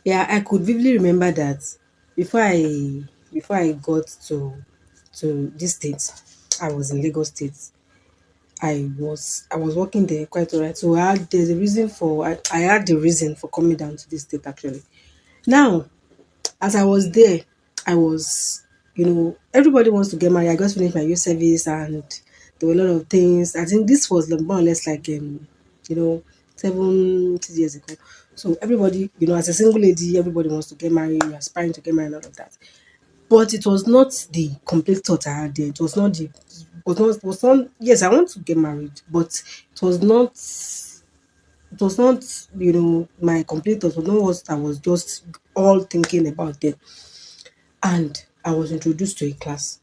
Yeah, I could vividly remember that before I before I got to this state, I was in Lagos State. I was working there quite alright. So I had the reason for coming down to this state actually. Now, as I was there, I was, everybody wants to get married. I just finished my youth service and there were a lot of things. I think this was more or less like, you know, 7 6 years ago. So everybody, as a single lady, everybody wants to get married, you're aspiring to get married and all of that. But it was not the complete thought I had there. It was not the was not yes, I want to get married, but it was not my complete thought was not what I was just all thinking about then. And I was introduced to a class.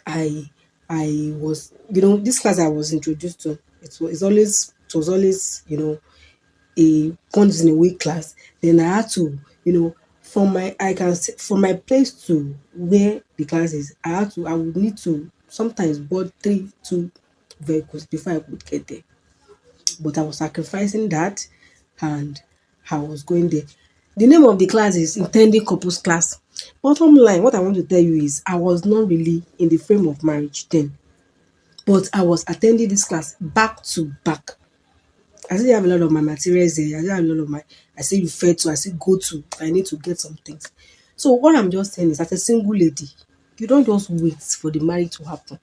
I I was this class I was introduced to. It was always a once in a week class. Then I had to from my place to where the class is. I would need to sometimes board two vehicles before I could get there. But I was sacrificing that and I was going there. The name of the class is Intending Couples Class. Bottom line, what I want to tell you is I was not really in the frame of marriage then, but I was attending this class back to back. I still have a lot of my materials there. I still have a lot of my, I still refer to, I still go to if I need to get some things. So what I'm just saying is, as a single lady, you don't just wait for the marriage to happen.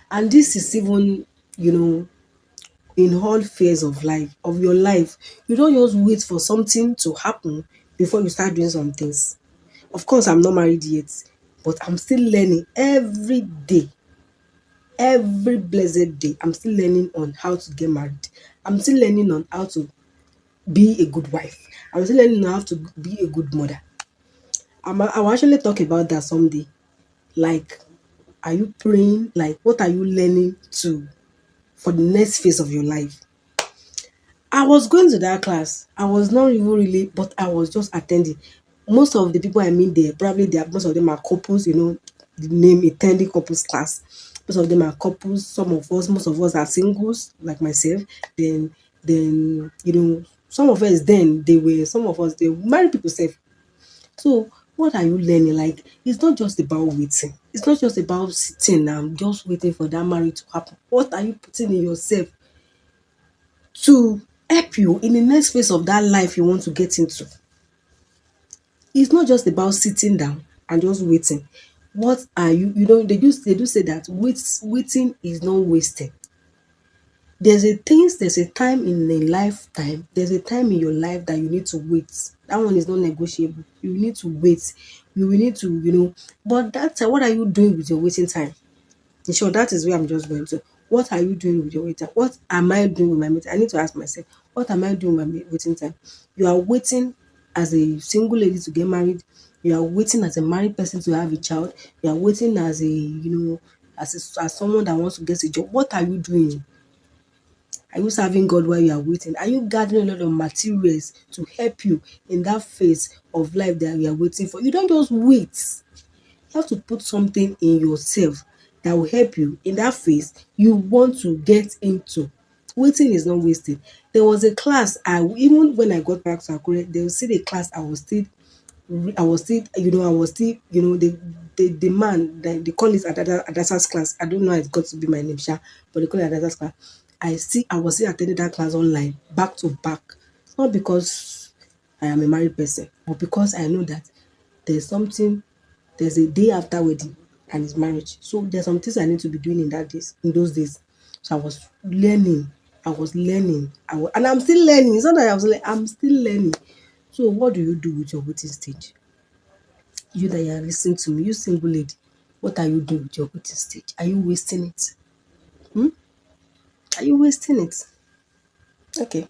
And this is even, you know, in all phases of your life. You don't just wait for something to happen before you start doing some things. Of course, I'm not married yet, but I'm still learning every day, every blessed day. I'm still learning on how to get married. I'm still learning on how to be a good wife. I'm still learning on how to be a good mother. I will actually talk about that someday. Like, are you praying? Like, what are you learning to for the next phase of your life? I was going to that class. I was not even really, but I was just attending. Most of the people I meet there, probably most of them are couples, the name attending couples class. Most of them are couples. Most of us are singles, like myself. Then, some of us then some of us they married people safe. So what are you learning? Like, it's not just about waiting. It's not just about sitting and just waiting for that marriage to happen. What are you putting in yourself to help you in the next phase of that life you want to get into? It's not just about sitting down and just waiting. What are they do say that waiting is not wasting. There's a time in a lifetime, there's a time in your life that you need to wait. That one is not negotiable. You need to wait. You will need to, but that time, what are you doing with your waiting time? In short, that is where I'm just going to. What are you doing with your waiting time? What am I doing with my waiting? I need to ask myself, what am I doing with my waiting time? You are waiting as a single lady to get married. You are waiting as a married person to have a child. You are waiting as as someone that wants to get a job. What are you doing? Are you serving God while you are waiting? Are you gathering a lot of materials to help you in that phase of life that you are waiting for? You don't just wait. You have to put something in yourself that will help you in that phase you want to get into. Waiting is not wasting. There was a class even when I got back to Akure, there was still a class I was still, the man, they call it Adasa's class. I don't know how it got to be my name, Sha, but they call it Adasa's class. I was still attending that class online, back to back. Not because I am a married person, but because I know that there's something, there's a day after wedding and it's marriage. So there's some things I need to be doing in those days. So I was learning. And I'm still learning. It's not that I'm still learning. So what do you do with your waiting stage? You that you are listening to me, you single lady, what are you doing with your waiting stage? Are you wasting it? Hmm? Are you wasting it? Okay.